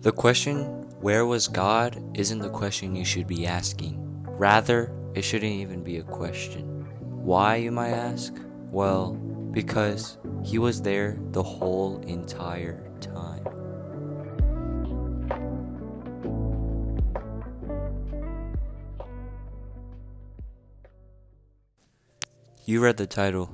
The question, where was God, isn't the question you should be asking. Rather, it shouldn't even be a question. Why, you might ask? Well, because He was there the whole entire time. You read the title.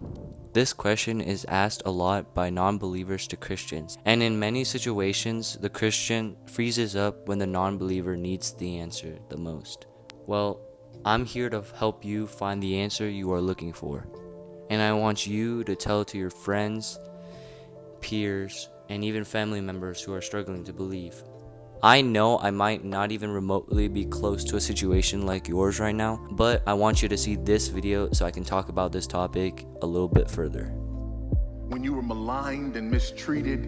This question is asked a lot by non-believers to Christians, and in many situations, the Christian freezes up when the non-believer needs the answer the most. Well, I'm here to help you find the answer you are looking for, and I want you to tell it to your friends, peers, and even family members who are struggling to believe. I know I might not even remotely be close to a situation like yours right now, but I want you to see this video so I can talk about this topic a little bit further. When you were maligned and mistreated,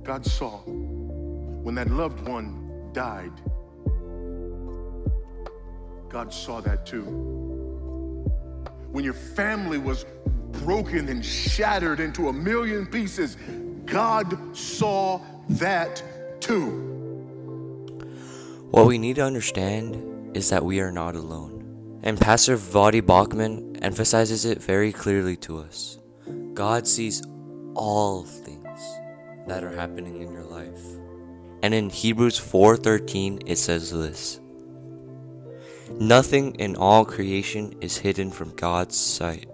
God saw. When that loved one died, God saw that too. When your family was broken and shattered into a million pieces, God saw that too. What we need to understand is that we are not alone. And Pastor Voddie Baucham emphasizes it very clearly to us. God sees all things that are happening in your life. And in Hebrews 4:13 it says this: nothing in all creation is hidden from God's sight.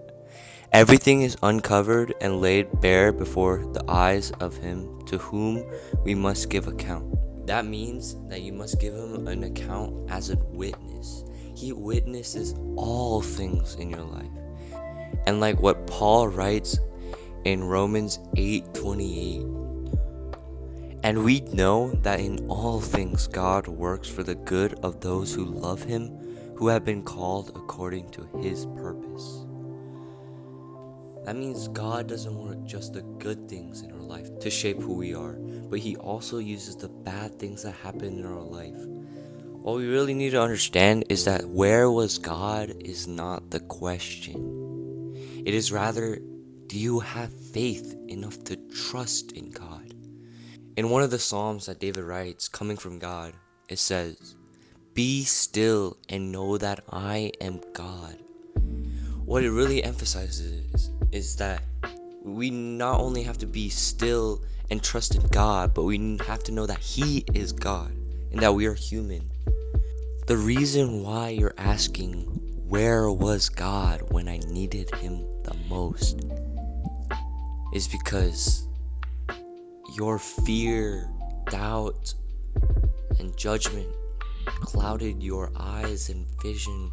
Everything is uncovered and laid bare before the eyes of Him to whom we must give account. That means that you must give Him an account as a witness. He witnesses all things in your life. And like what Paul writes in Romans 8:28, and we know that in all things God works for the good of those who love Him, who have been called according to His purpose. That means God doesn't work just the good things in our life to shape who we are, but He also uses the bad things that happen in our life. What we really need to understand is that where was God is not the question. It is rather, do you have faith enough to trust in God? In one of the Psalms that David writes, coming from God, it says, "Be still and know that I am God." What it really emphasizes is that we not only have to be still and trust in God, but we have to know that He is God and that we are human. The reason why you're asking, where was God when I needed Him the most, is because your fear, doubt, and judgment clouded your eyes and vision,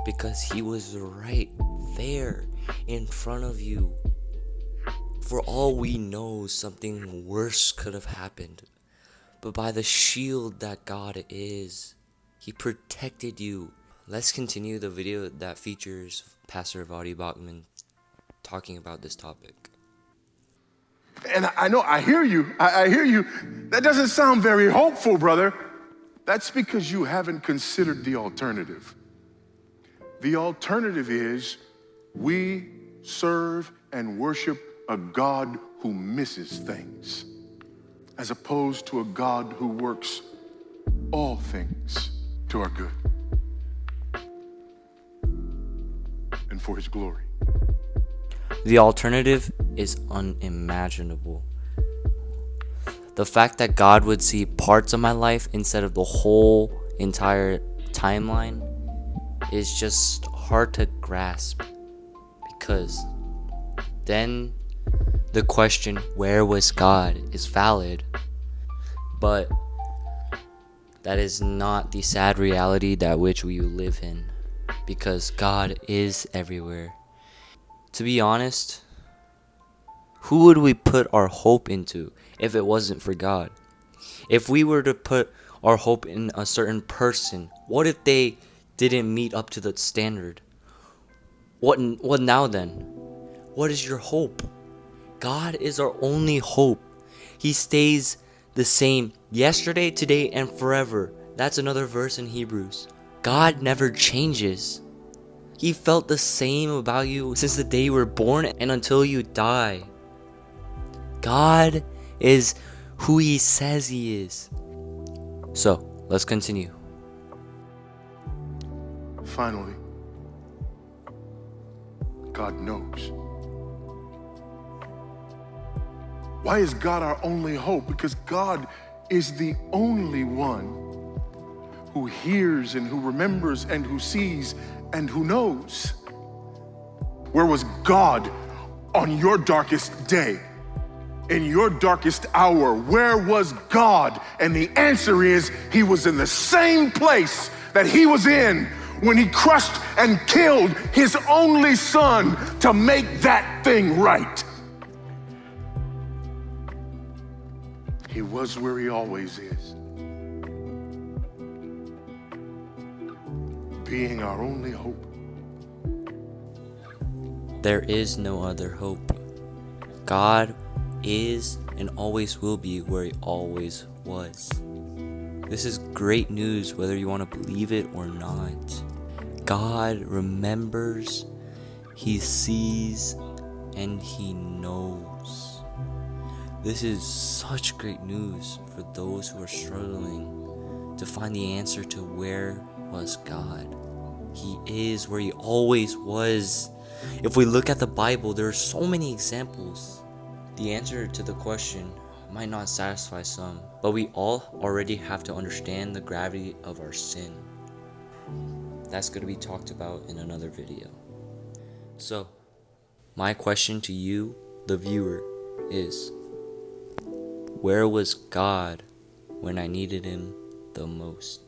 because He was right there in front of you. For all we know, something worse could have happened. But by the shield that God is, He protected you. Let's continue the video that features Pastor Voddie Baucham talking about this topic. And I know, I hear you. I hear you. That doesn't sound very hopeful, brother. That's because you haven't considered the alternative. The alternative is we serve and worship a God who misses things, as opposed to a God who works all things to our good and for His glory. The alternative is unimaginable. The fact that God would see parts of my life instead of the whole entire timeline is just hard to grasp, because then the question, where was God, is valid, but that is not the sad reality that which we live in, because God is everywhere. To be honest, who would we put our hope into if it wasn't for God? If we were to put our hope in a certain person, what if they didn't meet up to the standard? What now then? What is your hope? God is our only hope. He stays the same yesterday, today, and forever. That's another verse in Hebrews. God never changes. He felt the same about you since the day you were born and until you die. God is who he says he is. So, let's continue. Finally, God knows. Why is God our only hope? Because God is the only one who hears and who remembers and who sees and who knows. Where was God on your darkest day? In your darkest hour, where was God? And the answer is, he was in the same place that he was in when he crushed and killed his only son to make that thing right. He was where he always is, being our only hope. There is no other hope. God is and always will be where he always was. This is great news whether you want to believe it or not. God remembers, he sees, and he knows. This is such great news for those who are struggling to find the answer to where was God. He is where he always was. If we look at the Bible, there are so many examples. The answer to the question might not satisfy some, but we all already have to understand the gravity of our sin. That's going to be talked about in another video. So, my question to you, the viewer, is, where was God when I needed him the most?